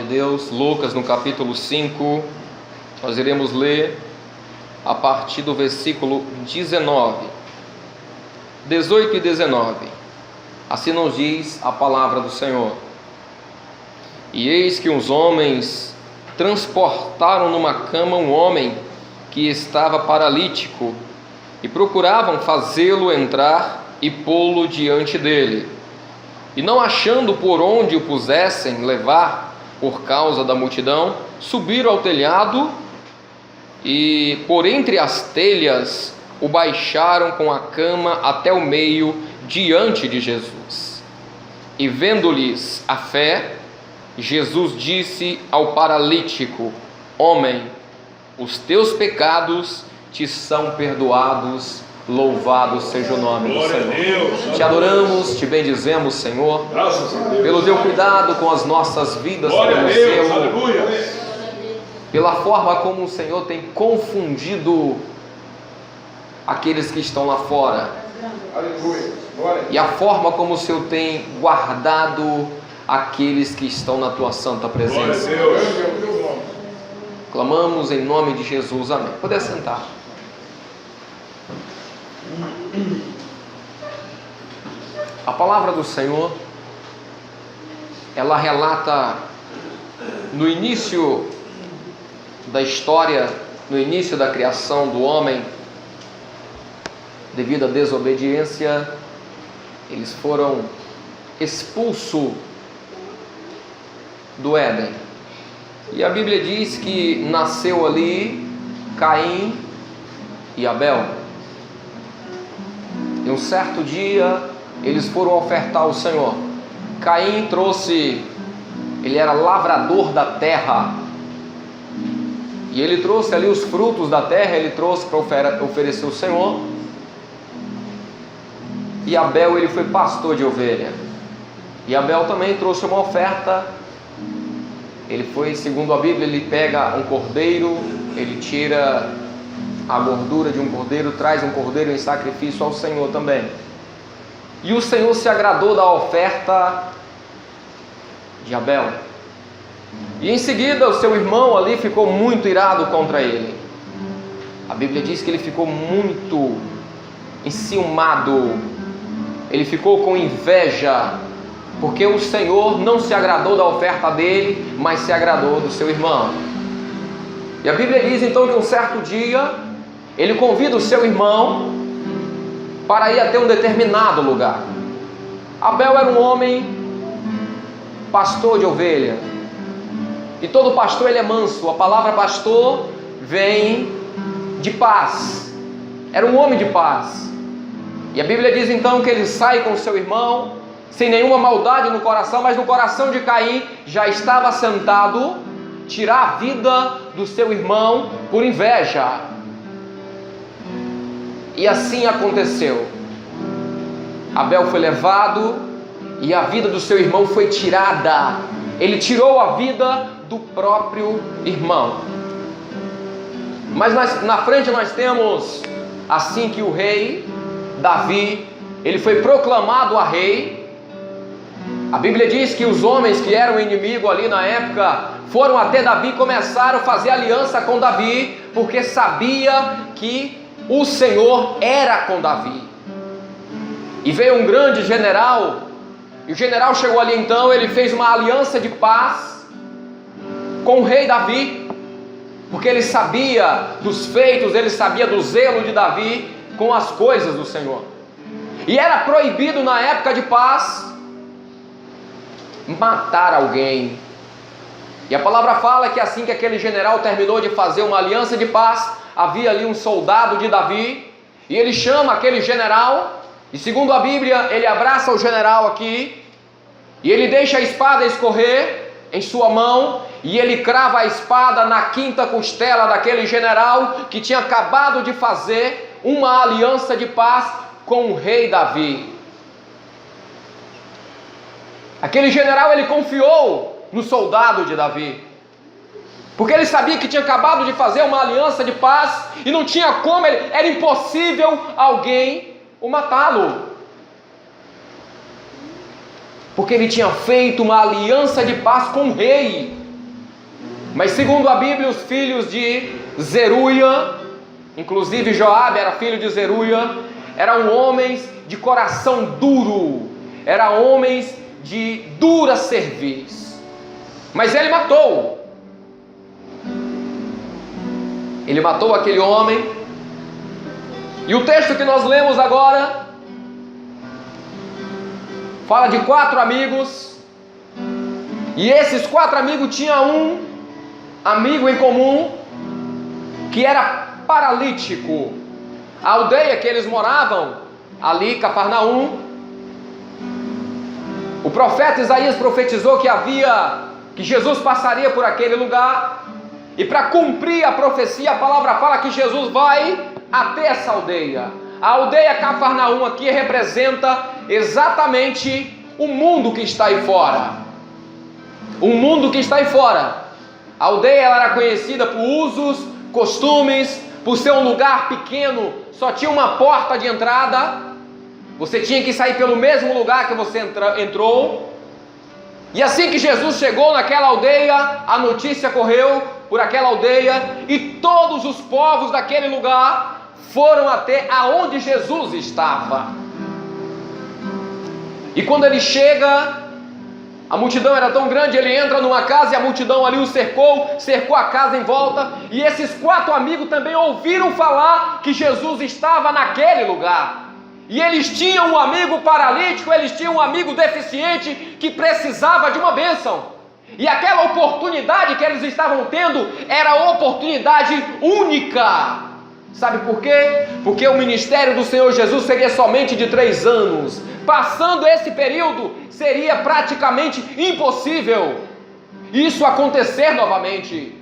Deus, Lucas no capítulo 5, nós iremos ler a partir do versículo 18 e 19. Assim nos diz a palavra do Senhor. E eis que uns homens transportaram numa cama um homem que estava paralítico e procuravam fazê-lo entrar e pô-lo diante dele. E não achando por onde o pusessem levar por causa da multidão, subiram ao telhado e por entre as telhas o baixaram com a cama até o meio diante de Jesus. E vendo-lhes a fé, Jesus disse ao paralítico: homem, os teus pecados te são perdoados. Louvado seja o nome do Senhor. Te adoramos, te bendizemos, Senhor, pelo teu cuidado com as nossas vidas, pelo zelo, pela forma como o Senhor tem confundido aqueles que estão lá fora, e a forma como o Senhor tem guardado aqueles que estão na tua santa presença. Clamamos em nome de Jesus, amém. Pode sentar. A palavra do Senhor, ela relata no início da história, no início da criação do homem, devido à desobediência, eles foram expulsos do Éden. E a Bíblia diz que nasceu ali Caim e Abel. E um certo dia eles foram ofertar ao Senhor. Caim trouxe, ele era lavrador da terra, e ele trouxe ali os frutos da terra, ele trouxe para oferecer ao Senhor. E Abel, ele foi pastor de ovelha, e Abel também trouxe uma oferta. Ele foi, segundo a Bíblia, ele pega um cordeiro, ele tira a gordura de um cordeiro, traz um cordeiro em sacrifício ao Senhor também. E o Senhor se agradou da oferta de Abel. E em seguida o seu irmão ali ficou muito irado contra ele. A Bíblia diz que ele ficou muito enciumado, ele ficou com inveja, porque o Senhor não se agradou da oferta dele, mas se agradou do seu irmão. E a Bíblia diz então que um certo dia ele convida o seu irmão para ir até um determinado lugar. Abel era um homem pastor de ovelha, e todo pastor ele é manso. A palavra pastor vem de paz. Era um homem de paz. E a Bíblia diz então que ele sai com o seu irmão sem nenhuma maldade no coração, mas no coração de Caim já estava assentado tirar a vida do seu irmão por inveja. E assim aconteceu. Abel foi levado e a vida do seu irmão foi tirada. Ele tirou a vida do próprio irmão. Mas na frente nós temos, assim que o rei Davi, ele foi proclamado a rei, a Bíblia diz que os homens que eram inimigos ali na época foram até Davi e começaram a fazer aliança com Davi, porque sabia que o Senhor era com Davi. E veio um grande general, e o general chegou ali então, ele fez uma aliança de paz com o rei Davi, porque ele sabia dos feitos, ele sabia do zelo de Davi com as coisas do Senhor. E era proibido na época de paz matar alguém. E a palavra fala que assim que aquele general terminou de fazer uma aliança de paz, havia ali um soldado de Davi, e ele chama aquele general, e segundo a Bíblia, ele abraça o general aqui, e ele deixa a espada escorrer em sua mão, e ele crava a espada na quinta costela daquele general que tinha acabado de fazer uma aliança de paz com o rei Davi. Aquele general, ele confiou no soldado de Davi, porque ele sabia que tinha acabado de fazer uma aliança de paz e não tinha como, era impossível alguém o matá-lo, porque ele tinha feito uma aliança de paz com o rei. Mas segundo a Bíblia, os filhos de Zeruia, inclusive Joabe era filho de Zeruia, eram homens de coração duro, eram homens de dura cerviz. Mas ele matou aquele homem. E o texto que nós lemos agora fala de 4 amigos, e esses 4 amigos tinham um amigo em comum que era paralítico. A aldeia que eles moravam, ali, Cafarnaum, o profeta Isaías profetizou que Jesus passaria por aquele lugar, e para cumprir a profecia, a palavra fala que Jesus vai até essa aldeia. A aldeia Cafarnaum aqui representa exatamente o mundo que está aí fora. O mundo que está aí fora. A aldeia ela era conhecida por usos, costumes, por ser um lugar pequeno, só tinha uma porta de entrada. Você tinha que sair pelo mesmo lugar que você entrou. E assim que Jesus chegou naquela aldeia, a notícia correu por aquela aldeia, e todos os povos daquele lugar foram até aonde Jesus estava. E quando ele chega, a multidão era tão grande, ele entra numa casa e a multidão ali o cercou a casa em volta, e esses 4 amigos também ouviram falar que Jesus estava naquele lugar. E eles tinham um amigo paralítico, eles tinham um amigo deficiente que precisava de uma bênção. E aquela oportunidade que eles estavam tendo era oportunidade única. Sabe por quê? Porque o ministério do Senhor Jesus seria somente de 3 anos. Passando esse período, seria praticamente impossível isso acontecer novamente.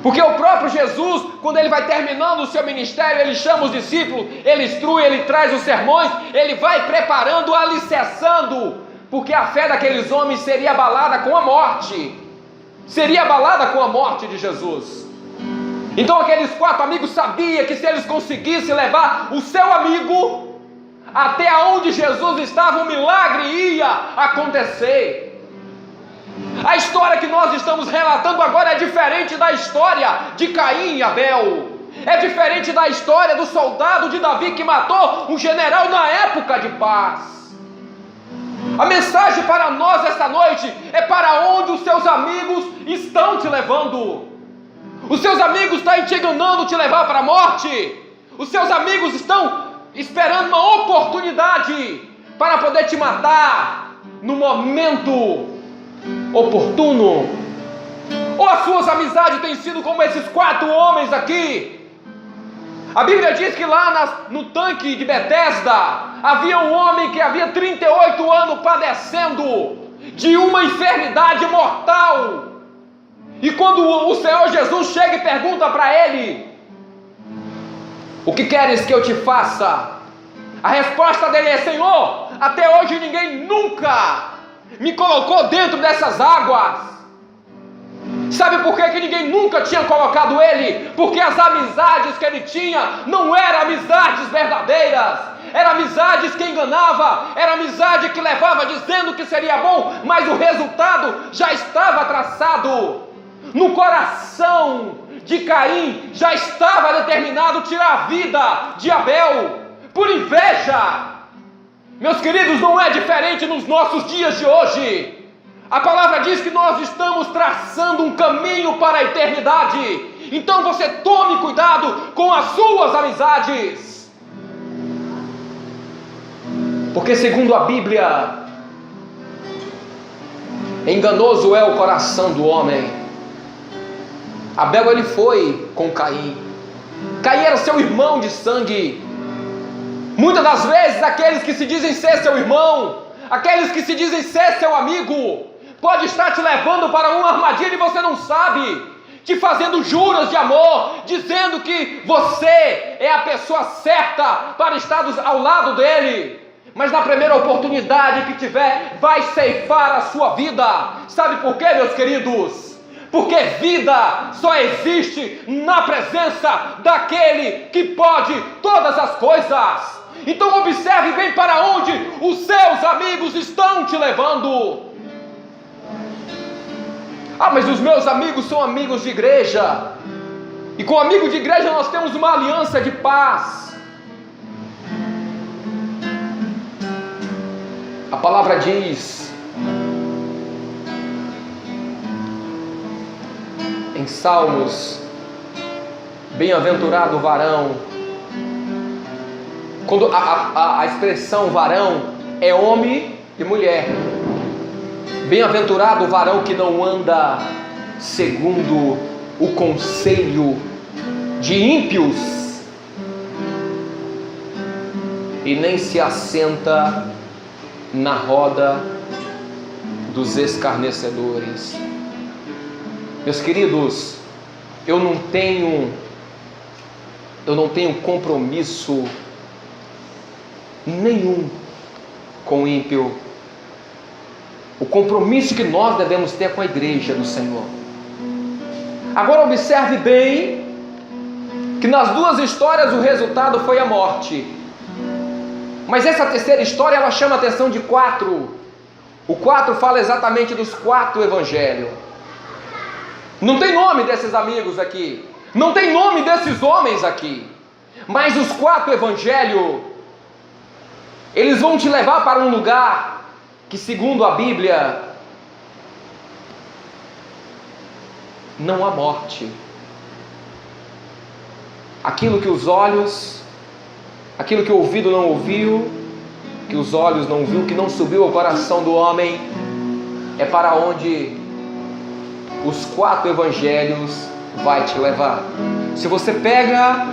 Porque o próprio Jesus, quando ele vai terminando o seu ministério, ele chama os discípulos, ele instrui, ele traz os sermões, ele vai preparando, alicerçando, porque a fé daqueles homens seria abalada com a morte. Seria abalada com a morte de Jesus. Então aqueles 4 amigos sabiam que se eles conseguissem levar o seu amigo até onde Jesus estava, um milagre ia acontecer. A história que nós estamos relatando agora é diferente da história de Caim e Abel. É diferente da história do soldado de Davi que matou um general na época de paz. A mensagem para nós esta noite é para onde os seus amigos estão te levando. Os seus amigos estão te enganando, te levar para a morte. Os seus amigos estão esperando uma oportunidade para poder te matar no momento oportuno. Ou as suas amizades têm sido como esses 4 homens aqui. A Bíblia diz que lá no tanque de Betesda havia um homem que havia 38 anos padecendo de uma enfermidade mortal. E quando o Senhor Jesus chega e pergunta para ele: o que queres que eu te faça? A resposta dele é: Senhor, até hoje ninguém nunca me colocou dentro dessas águas. Sabe por que ninguém nunca tinha colocado ele? Porque as amizades que ele tinha não eram amizades verdadeiras. Eram amizades que enganavam. Era amizade que levava dizendo que seria bom, mas o resultado já estava traçado. No coração de Caim já estava determinado tirar a vida de Abel por inveja. Meus queridos, não é diferente nos nossos dias de hoje. A palavra diz que nós estamos traçando um caminho para a eternidade. Então você tome cuidado com as suas amizades. Porque segundo a Bíblia, enganoso é o coração do homem. Abel ele foi com Caim. Caim era seu irmão de sangue. Muitas das vezes aqueles que se dizem ser seu irmão, aqueles que se dizem ser seu amigo, pode estar te levando para uma armadilha e você não sabe, te fazendo juras de amor, dizendo que você é a pessoa certa para estar ao lado dele, mas na primeira oportunidade que tiver, vai ceifar a sua vida. Sabe por quê, meus queridos? Porque vida só existe na presença daquele que pode todas as coisas. Então observe bem para onde os seus amigos estão te levando. Ah, mas os meus amigos são amigos de igreja. E com amigo de igreja nós temos uma aliança de paz. A palavra diz em Salmos: bem-aventurado o varão. Quando a expressão varão é homem e mulher. Bem-aventurado o varão que não anda segundo o conselho de ímpios e nem se assenta na roda dos escarnecedores. Meus queridos, eu não tenho compromisso nenhum com o ímpio. O compromisso que nós devemos ter com a igreja do Senhor. Agora observe bem que nas duas histórias o resultado foi a morte. Mas essa terceira história, ela chama a atenção de 4. O 4 fala exatamente dos 4 evangelhos. Não tem nome desses amigos aqui, não tem nome desses homens aqui, mas os 4 evangelhos, eles vão te levar para um lugar que, segundo a Bíblia, não há morte. Aquilo que os olhos, aquilo que o ouvido não ouviu, que os olhos não viu, que não subiu ao coração do homem, é para onde os 4 evangelhos vai te levar. Se você pega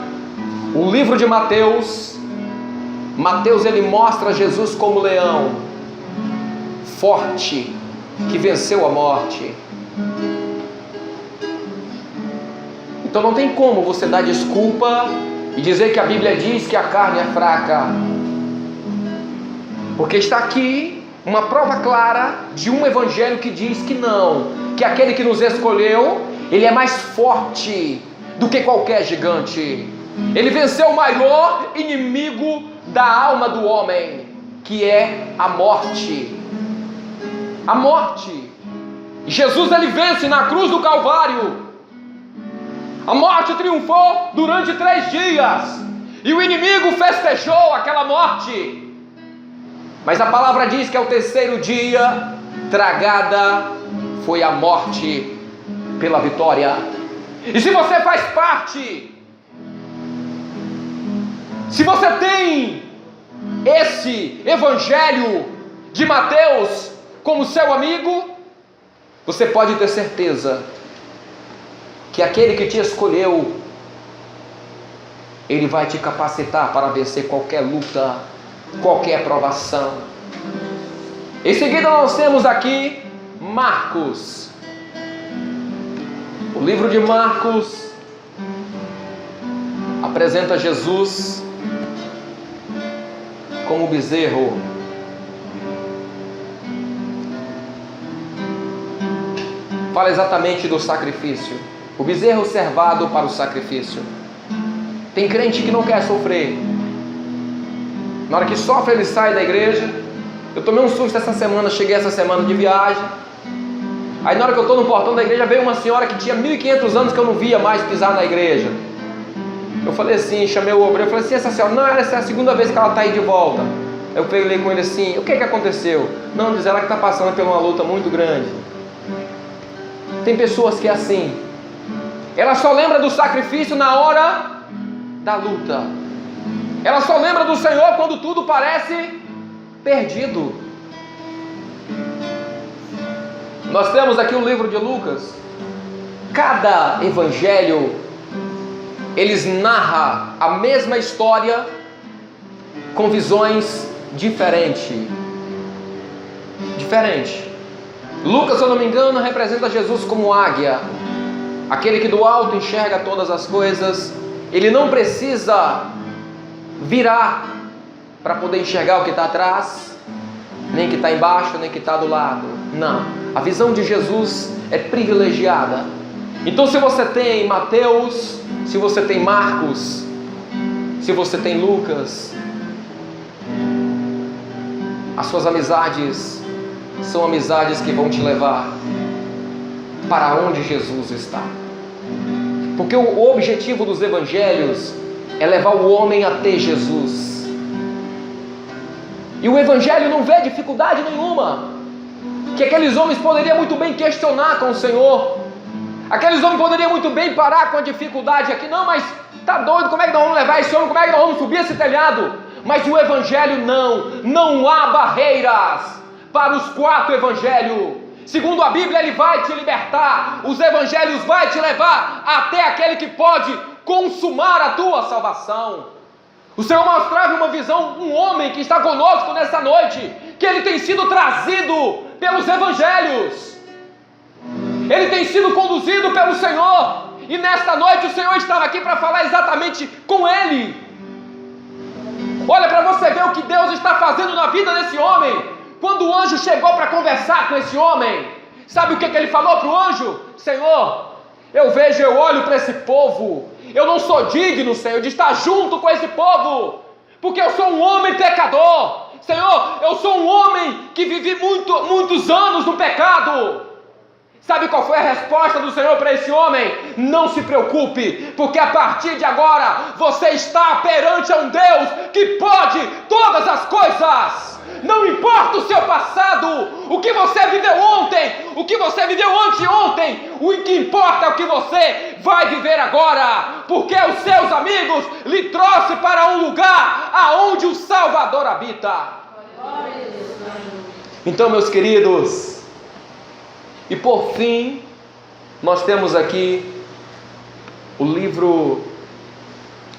o livro de Mateus, ele mostra Jesus como leão, forte, que venceu a morte. Então não tem como você dar desculpa e dizer que a Bíblia diz que a carne é fraca, porque está aqui uma prova clara de um evangelho que diz que não, que aquele que nos escolheu, ele é mais forte do que qualquer gigante. Ele venceu o maior inimigo da alma do homem, que é a morte. A morte. Jesus, ele vence na cruz do Calvário. A morte triunfou durante 3 dias, e o inimigo festejou aquela morte. Mas a palavra diz que ao terceiro dia, tragada foi a morte pela vitória. E se você faz parte, se você tem esse evangelho de Mateus como seu amigo, você pode ter certeza que aquele que te escolheu, ele vai te capacitar para vencer qualquer luta, qualquer provação. Em seguida nós temos aqui Marcos. O livro de Marcos apresenta Jesus como bezerro. Fala exatamente do sacrifício. O bezerro servado para o sacrifício. Tem crente que não quer sofrer. Na hora que sofre, ele sai da igreja. Eu tomei um susto essa semana, cheguei essa semana de viagem. Aí na hora que eu estou no portão da igreja, veio uma senhora que tinha 1500 anos que eu não via mais pisar na igreja. Eu falei assim, chamei o obreiro, eu falei assim, essa senhora, não, essa é a segunda vez que ela está aí de volta. Eu falei com ele assim, o que aconteceu? Não, diz ela que está passando por uma luta muito grande. Tem pessoas que é assim, ela só lembra do sacrifício na hora da luta. Ela só lembra do Senhor quando tudo parece perdido. Nós temos aqui o livro de Lucas. Cada evangelho, eles narram a mesma história com visões diferentes. Lucas, se eu não me engano, representa Jesus como águia, aquele que do alto enxerga todas as coisas. Ele não precisa virar para poder enxergar o que está atrás, nem que está embaixo, nem que está do lado. Não, a visão de Jesus é privilegiada. Então, se você tem Mateus, se você tem Marcos, se você tem Lucas, as suas amizades são amizades que vão te levar para onde Jesus está. Porque o objetivo dos evangelhos é levar o homem a ter Jesus. E o evangelho não vê dificuldade nenhuma, que aqueles homens poderiam muito bem questionar com o Senhor. Aqueles homens poderiam muito bem parar com a dificuldade aqui. Não, mas tá doido, como é que nós vamos levar esse homem? Como é que nós vamos subir esse telhado? Mas o evangelho não há barreiras para os 4 evangelhos. Segundo a Bíblia, ele vai te libertar. Os evangelhos vai te levar até aquele que pode consumar a tua salvação. O Senhor mostrava uma visão, um homem que está conosco nessa noite, que ele tem sido trazido pelos evangelhos. Ele tem sido conduzido pelo Senhor. E nesta noite o Senhor estava aqui para falar exatamente com ele. Olha para você ver o que Deus está fazendo na vida desse homem. Quando o anjo chegou para conversar com esse homem, sabe o que ele falou para o anjo? Senhor, eu olho para esse povo, eu não sou digno, Senhor, de estar junto com esse povo, porque eu sou um homem pecador. Senhor, eu sou um homem que vivi muitos anos no pecado. Sabe qual foi a resposta do Senhor para esse homem? Não se preocupe, porque a partir de agora você está perante um Deus que pode todas as coisas. Não importa o seu passado, o que você viveu ontem, o que você viveu anteontem, o que importa é o que você vai viver agora, porque os seus amigos lhe trouxeram para um lugar aonde o Salvador habita. Então, meus queridos, e por fim, nós temos aqui o livro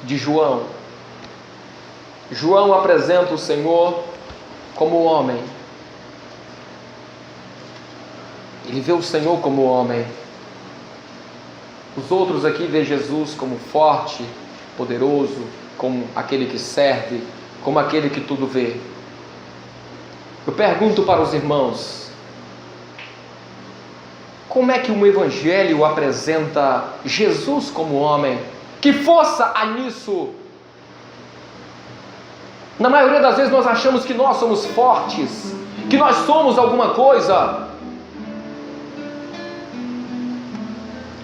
de João. João apresenta o Senhor como homem. Ele vê o Senhor como homem. Os outros aqui vê Jesus como forte, poderoso, como aquele que serve, como aquele que tudo vê. Eu pergunto para os irmãos, como é que um evangelho apresenta Jesus como homem? Que força há nisso? Na maioria das vezes nós achamos que nós somos fortes, que nós somos alguma coisa.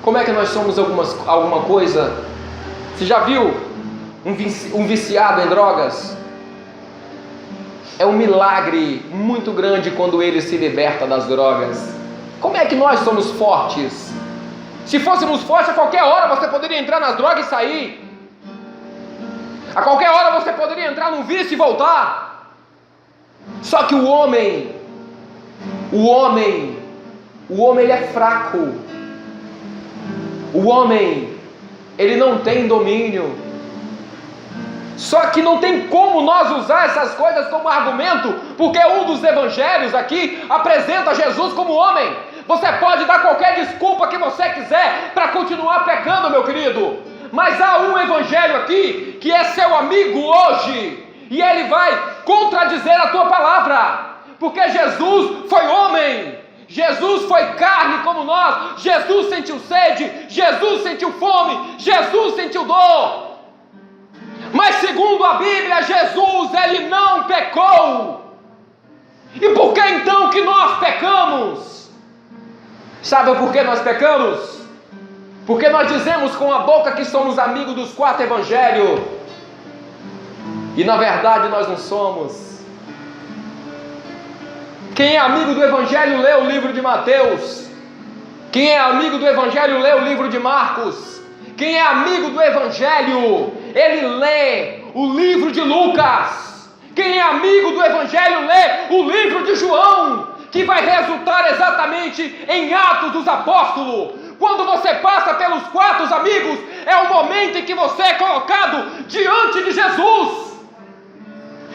Como é que nós somos alguma coisa? Você já viu um viciado em drogas? É um milagre muito grande quando ele se liberta das drogas. Como é que nós somos fortes? Se fôssemos fortes, a qualquer hora você poderia entrar nas drogas e sair. A qualquer hora você poderia entrar num vício e voltar. Só que o homem ele é fraco. O homem, ele não tem domínio. Só que não tem como nós usar essas coisas como argumento, porque um dos evangelhos aqui apresenta Jesus como homem. Você pode dar qualquer desculpa que você quiser para continuar pecando, meu querido. Mas há um evangelho aqui que é seu amigo hoje, e ele vai contradizer a tua palavra, porque Jesus foi homem, Jesus foi carne como nós, Jesus sentiu sede, Jesus sentiu fome, Jesus sentiu dor. Mas segundo a Bíblia, Jesus, ele não pecou. E por que então que nós pecamos? Sabe por que nós pecamos? Porque nós dizemos com a boca que somos amigos dos 4 evangelhos, e na verdade nós não somos. Quem é amigo do evangelho lê o livro de Mateus. Quem é amigo do evangelho lê o livro de Marcos. Quem é amigo do evangelho, ele lê o livro de Lucas. Quem é amigo do evangelho lê o livro de João, que vai resultar exatamente em Atos dos Apóstolos. Quando você passa pelos 4 amigos, é o momento em que você é colocado diante de Jesus.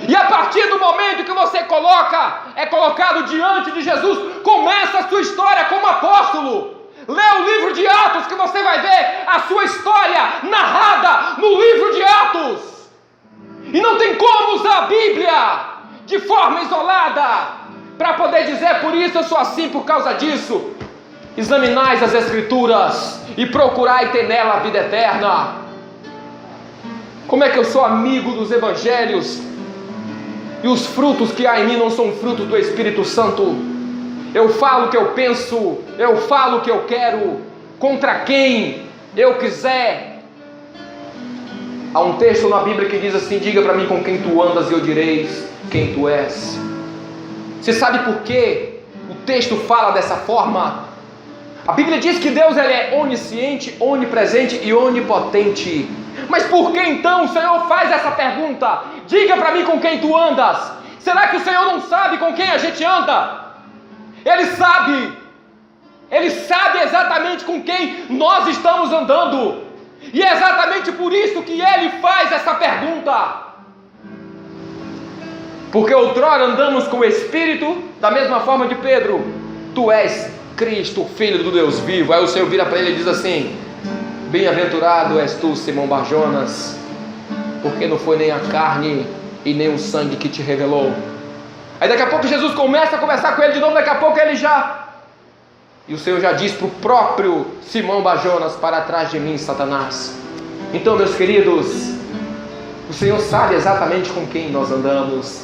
E a partir do momento que você é colocado diante de Jesus, começa a sua história como apóstolo. Lê o livro de Atos que você vai ver a sua história narrada no livro de Atos. E não tem como usar a Bíblia de forma isolada para poder dizer, por isso eu sou assim, por causa disso. Examinais as Escrituras e procurai ter nela a vida eterna. Como é que eu sou amigo dos evangelhos e os frutos que há em mim não são frutos do Espírito Santo? eu falo o que eu penso, eu falo o que eu quero, contra quem eu quiser. Há um texto na Bíblia que diz assim: diga para mim com quem tu andas e eu direi quem tu és. Você sabe por que o texto fala dessa forma? A Bíblia diz que Deus ele é onisciente, onipresente e onipotente. Mas por que então o Senhor faz essa pergunta? Diga para mim com quem tu andas. Será que o Senhor não sabe com quem a gente anda? Ele sabe exatamente com quem nós estamos andando. E é exatamente por isso que Ele faz essa pergunta. Porque outrora andamos com o Espírito, da mesma forma de Pedro: tu és Cristo, Filho do Deus vivo. Aí o Senhor vira para ele e diz assim: bem-aventurado és tu, Simão Barjonas, porque não foi nem a carne e nem o sangue que te revelou. Aí daqui a pouco Jesus começa a conversar com ele de novo, daqui a pouco ele já... E o Senhor já diz para o próprio Simão Barjonas: para trás de mim, Satanás. Então, meus queridos, o Senhor sabe exatamente com quem nós andamos.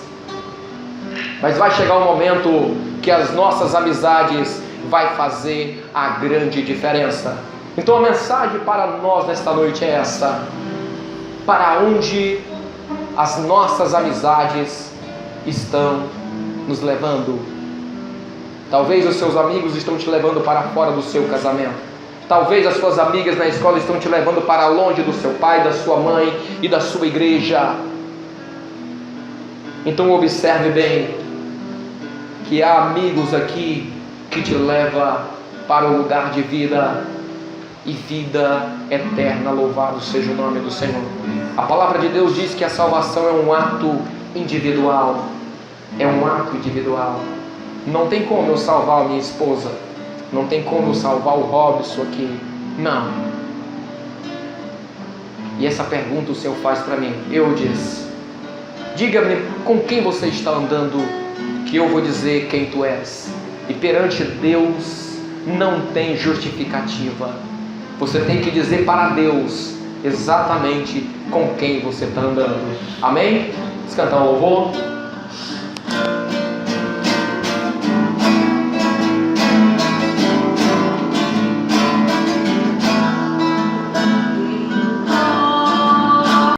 Mas vai chegar um momento que as nossas amizades vai fazer a grande diferença. Então a mensagem para nós nesta noite é essa: para onde as nossas amizades estão nos levando? Talvez os seus amigos estão te levando para fora do seu casamento. Talvez as suas amigas na escola estão te levando para longe do seu pai, da sua mãe e da sua igreja. Então observe bem que há amigos aqui que te leva para o lugar de vida e vida eterna. Louvado seja o nome do Senhor. A palavra de Deus diz que a salvação é um ato individual. É um ato individual. Não tem como eu salvar a minha esposa, não tem como eu salvar o Robson aqui, não. E essa pergunta o Senhor faz para mim. Eu disse: diga-me com quem você está andando, que eu vou dizer quem tu és. E perante Deus não tem justificativa. Você tem que dizer para Deus exatamente com quem você está andando. Amém? Vamos cantar um louvor?